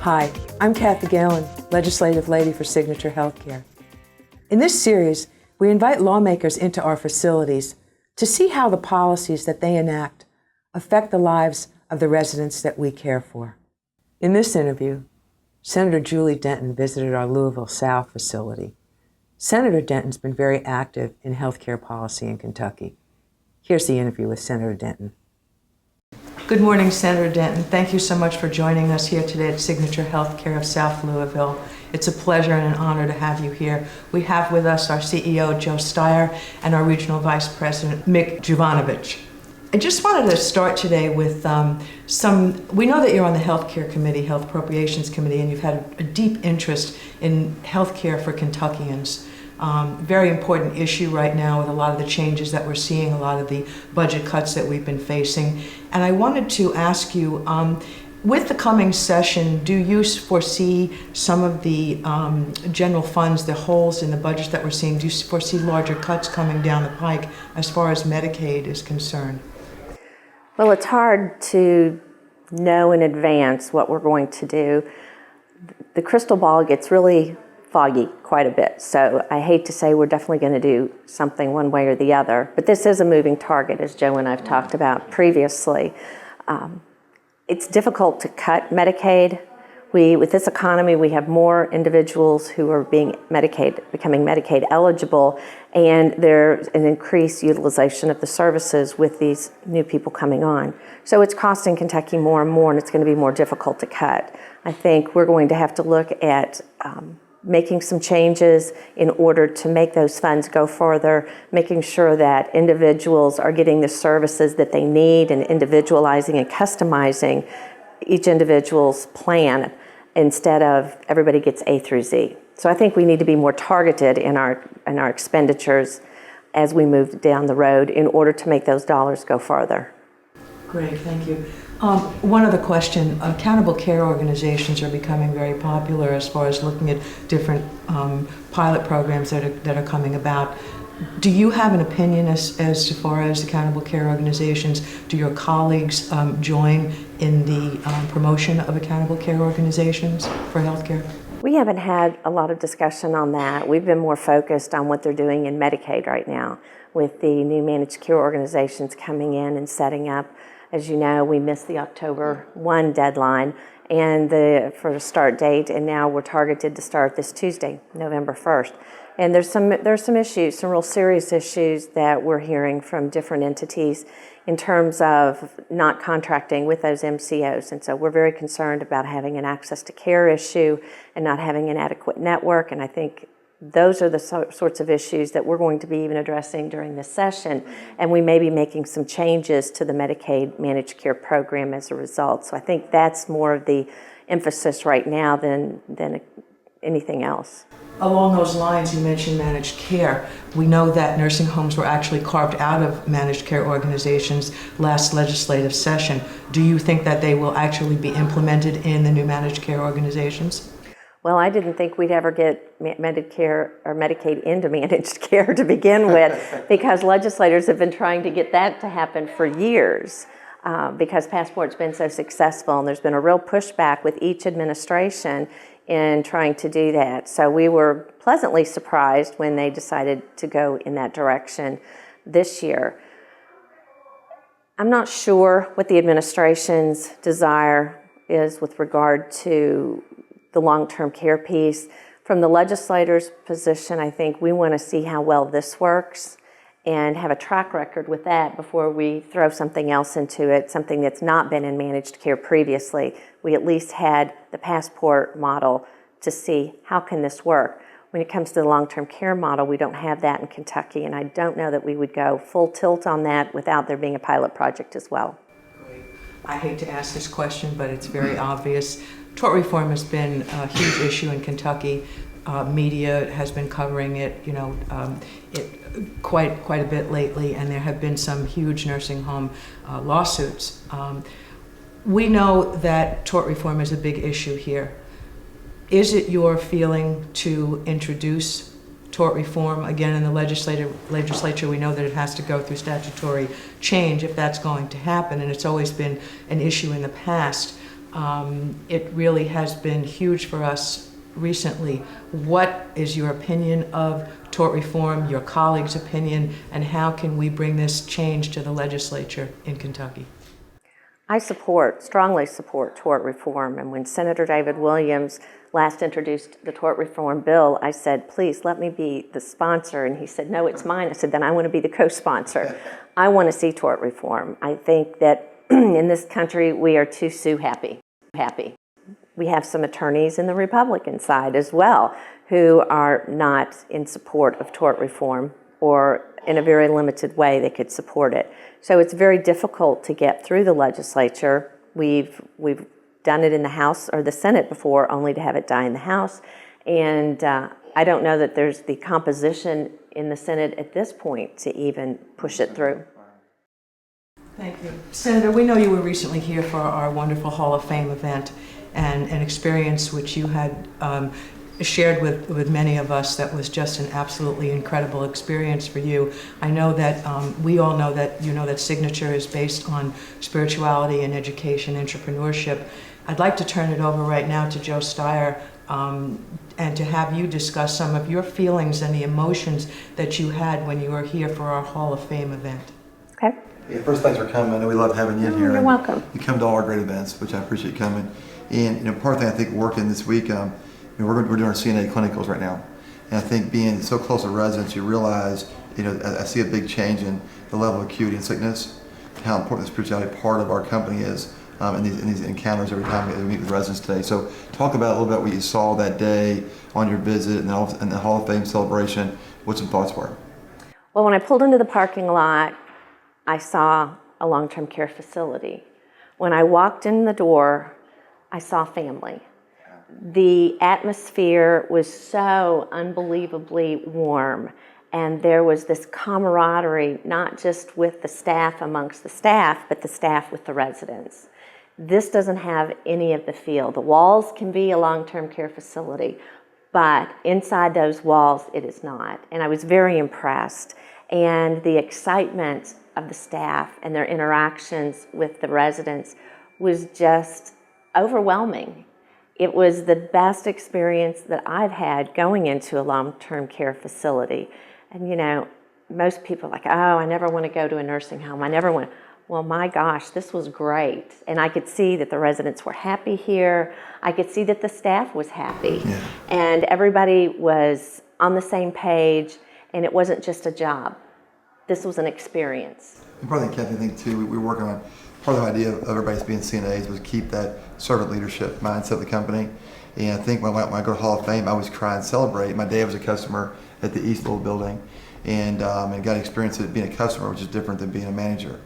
Hi, I'm Kathy Galen, Legislative Lady for Signature Healthcare. In this series, we invite lawmakers into our facilities to see how the policies that they enact affect the lives of the residents that we care for. In this interview, Senator Julie Denton visited our Louisville South facility. Senator Denton's been very active in healthcare policy in Kentucky. Here's the interview with Senator Denton. Good morning, Senator Denton. Thank you so much for joining us here today at Signature Healthcare of South Louisville. It's a pleasure and an honor to have you here. We have with us our CEO, Joe Steyer, and our Regional Vice President, Mick Jovanovich. I just wanted to start today with we know that you're on the Healthcare Committee, Health Appropriations Committee, and you've had a deep interest in healthcare for Kentuckians. Very important issue right now with a lot of the changes that we're seeing, a lot of the budget cuts that we've been facing. And I wanted to ask you, with the coming session, do you foresee some of the general funds, the holes in the budget that we're seeing, do you foresee larger cuts coming down the pike as far as Medicaid is concerned? Well, it's hard to know in advance what we're going to do. The crystal ball gets really foggy quite a bit, so I hate to say we're definitely going to do something one way or the other, but this is a moving target, as Joe and I've talked about previously. It's difficult to cut Medicaid. With this economy, we have more individuals who are becoming Medicaid eligible, and there's an increased utilization of the services with these new people coming on. So it's costing Kentucky more and more, and it's going to be more difficult to cut. I think we're going to have to look at making some changes in order to make those funds go further, making sure that individuals are getting the services that they need and individualizing and customizing each individual's plan instead of everybody gets A through Z. So I think we need to be more targeted in our expenditures as we move down the road in order to make those dollars go further. Great, thank you. One other question. Accountable care organizations are becoming very popular as far as looking at different pilot programs that are coming about. Do you have an opinion as far as accountable care organizations? Do your colleagues join in the promotion of accountable care organizations for healthcare? We haven't had a lot of discussion on that. We've been more focused on what they're doing in Medicaid right now with the new managed care organizations coming in and setting up. As you know, we missed the October 1 deadline and for the start date, and now we're targeted to start this Tuesday, November 1st. And there's some issues, some real serious issues that we're hearing from different entities in terms of not contracting with those MCOs. And so we're very concerned about having an access to care issue and not having an adequate network. And I think those are the sorts of issues that we're going to be even addressing during this session, and we may be making some changes to the Medicaid managed care program as a result. So I think that's more of the emphasis right now than anything else. Along those lines, you mentioned managed care. We know that nursing homes were actually carved out of managed care organizations last legislative session. Do you think that they will actually be implemented in the new managed care organizations? Well, I didn't think we'd ever get Medicare or Medicaid into managed care to begin with, because legislators have been trying to get that to happen for years because Passport's been so successful, and there's been a real pushback with each administration in trying to do that. So we were pleasantly surprised when they decided to go in that direction this year. I'm not sure what the administration's desire is with regard to the long-term care piece. From the legislator's position, I think we want to see how well this works and have a track record with that before we throw something else into it, something that's not been in managed care previously. We at least had the Passport model to see how can this work. When it comes to the long-term care model, we don't have that in Kentucky, and I don't know that we would go full tilt on that without there being a pilot project as well. Great. I hate to ask this question, but it's very obvious. Tort reform has been a huge issue in Kentucky. Media has been covering it, quite a bit lately, and there have been some huge nursing home lawsuits. We know that tort reform is a big issue here. Is it your feeling to introduce tort reform again in the legislature? We know that it has to go through statutory change if that's going to happen, and it's always been an issue in the past. It really has been huge for us recently. What is your opinion of tort reform, your colleagues' opinion, and how can we bring this change to the legislature in Kentucky? I strongly support tort reform, and when Senator David Williams last introduced the tort reform bill, I said, please let me be the sponsor, and he said, no, it's mine. I said, then I want to be the co-sponsor. I want to see tort reform. I think that in this country we are too sue happy. We have some attorneys in the Republican side as well who are not in support of tort reform, or in a very limited way they could support it. So it's very difficult to get through the legislature. We've done it in the House or the Senate before, only to have it die in the House. And I don't know that there's the composition in the Senate at this point to even push it through. Thank you. Senator, we know you were recently here for our wonderful Hall of Fame event, and an experience which you had shared with many of us that was just an absolutely incredible experience for you. I know that we all know that you know that Signature is based on spirituality and education, entrepreneurship. I'd like to turn it over right now to Joe Steyer and to have you discuss some of your feelings and the emotions that you had when you were here for our Hall of Fame event. Okay. Yeah, first, thanks for coming. I know we love having you in here. You're welcome. You come to all our great events, which I appreciate coming. And part of the thing I think working this week, we're doing our CNA clinicals right now, and I think being so close to residents, you realize, I see a big change in the level of acuity and sickness, how important the spirituality part of our company is in these encounters every time we meet with residents today. So talk about a little bit what you saw that day on your visit and the Hall of Fame celebration. What some thoughts were? Well, when I pulled into the parking lot, I saw a long-term care facility. When I walked in the door, I saw family. The atmosphere was so unbelievably warm, and there was this camaraderie, not just with the staff amongst the staff, but the staff with the residents. This doesn't have any of the feel. The walls can be a long-term care facility, but inside those walls it is not. And I was very impressed. And the excitement of the staff and their interactions with the residents was just overwhelming. It was the best experience that I've had going into a long-term care facility. And most people are like, oh, I never want to go to a nursing home. I never want. Well, my gosh, this was great. And I could see that the residents were happy here. I could see that the staff was happy. Yeah. And everybody was on the same page, and it wasn't just a job. This was an experience. And part of the Kathy thing too, we were working on, part of the idea of everybody's being CNAs was keep that servant leadership mindset of the company. And I think when I go to Hall of Fame, I always try and celebrate. My dad was a customer at the Eastville building, and got experience of being a customer, which is different than being a manager.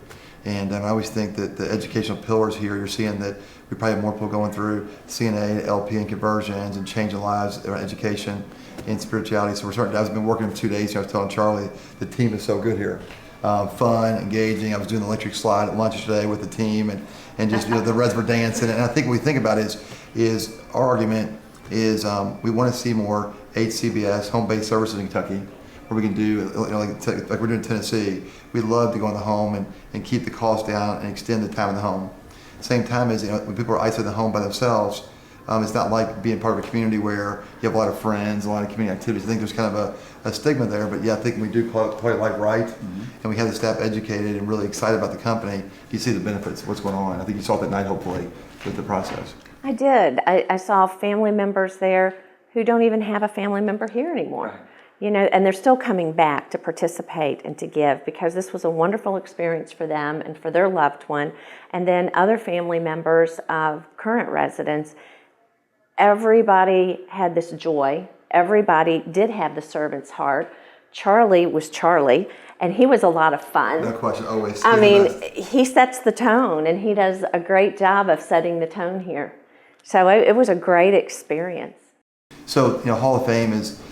And I always think that the educational pillars here, you're seeing that we probably have more people going through CNA, LP, and conversions and changing lives around education and spirituality. So I've been working for 2 days here. I was telling Charlie, the team is so good here. Fun, engaging. I was doing the electric slide at lunch today with the team, and just the Reds were dancing. And I think what we think about is our argument is we want to see more HCBS, home-based services in Kentucky, where we can do like we're doing in Tennessee. We love to go in the home and keep the cost down and extend the time in the home. Same time as when people are isolated in the home by themselves, it's not like being part of a community where you have a lot of friends, a lot of community activities. I think there's kind of a stigma there, but yeah, I think when we do play life right, and we have the staff educated and really excited about the company, you see the benefits of what's going on. I think you saw it that night, hopefully, with the process. I did. I saw family members there who don't even have a family member here anymore. Right. And they're still coming back to participate and to give, because this was a wonderful experience for them and for their loved one. And then other family members of current residents, everybody had this joy. Everybody did have the servant's heart. Charlie was Charlie, and he was a lot of fun. No question, always. I mean, he sets the tone, and he does a great job of setting the tone here. So it was a great experience. So, Hall of Fame is,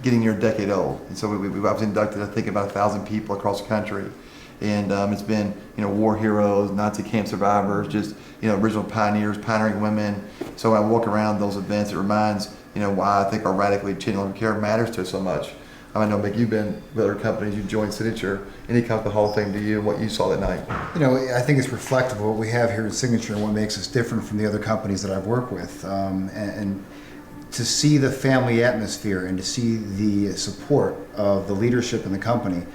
getting near a decade old. And so we've obviously inducted, I think, about 1,000 people across the country. And it's been, war heroes, Nazi camp survivors, just, original pioneers, pioneering women. So when I walk around those events, it reminds, why I think our radically changing care matters to us so much. I know, Mick, you've been with other companies, you joined Signature. Any come to the Hall of Fame to you and what you saw that night? I think it's reflective of what we have here at Signature and what makes us different from the other companies that I've worked with. And to see the family atmosphere and to see the support of the leadership in the company,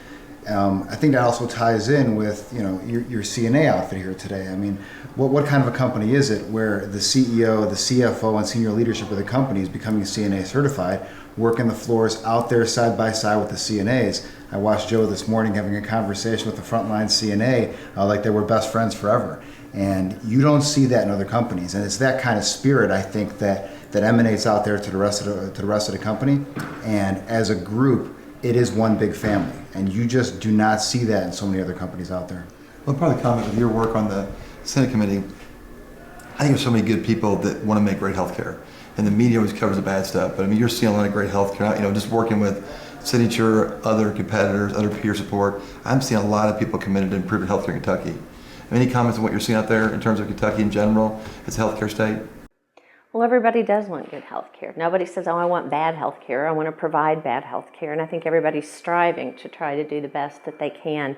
I think that also ties in with your CNA outfit here today. I mean, what kind of a company is it where the CEO, the CFO, and senior leadership of the company is becoming CNA certified, working the floors out there side by side with the CNAs? I watched Joe this morning having a conversation with the frontline CNA like they were best friends forever. And you don't see that in other companies. And it's that kind of spirit, I think, that emanates out there to the rest of the company. And as a group, it is one big family. And you just do not see that in so many other companies out there. Well, probably comment with your work on the Senate committee. I think there's so many good people that want to make great health care. And the media always covers the bad stuff. But I mean, you're seeing a lot of great health care. Just working with Signature, other competitors, other peer support, I'm seeing a lot of people committed to improving health care in Kentucky. Any comments on what you're seeing out there in terms of Kentucky in general as a healthcare state? Well, everybody does want good health care. Nobody says, oh, I want bad health care. I want to provide bad health care. And I think everybody's striving to try to do the best that they can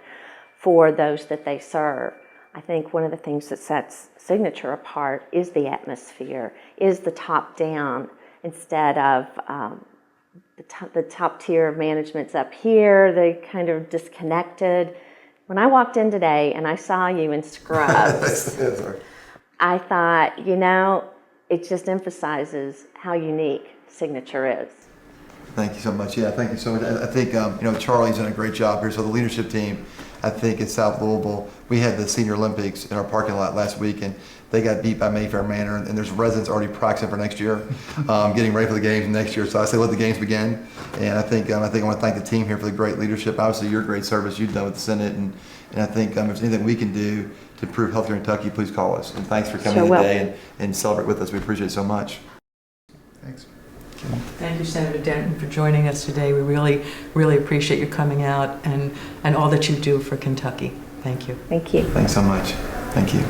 for those that they serve. I think one of the things that sets Signature apart is the atmosphere, is the top down instead of the top tier of management's up here. They kind of disconnected. When I walked in today and I saw you in scrubs, I thought, it just emphasizes how unique Signature is. Thank you so much. Yeah, thank you so much. I think, Charlie's done a great job here. So the leadership team, I think in South Louisville, we had the Senior Olympics in our parking lot last week, and they got beat by Mayfair Manor, and there's residents already practicing for next year, getting ready for the games next year. So I say let the games begin. And I think I want to thank the team here for the great leadership. Obviously, your great service you've done with the Senate, and I think if there's anything we can do to improve healthcare in Kentucky, please call us. And thanks for coming today and celebrate with us. We appreciate it so much. Thanks. Thank you, Senator Denton, for joining us today. We really, really appreciate you coming out and all that you do for Kentucky. Thank you. Thank you. Thanks so much. Thank you.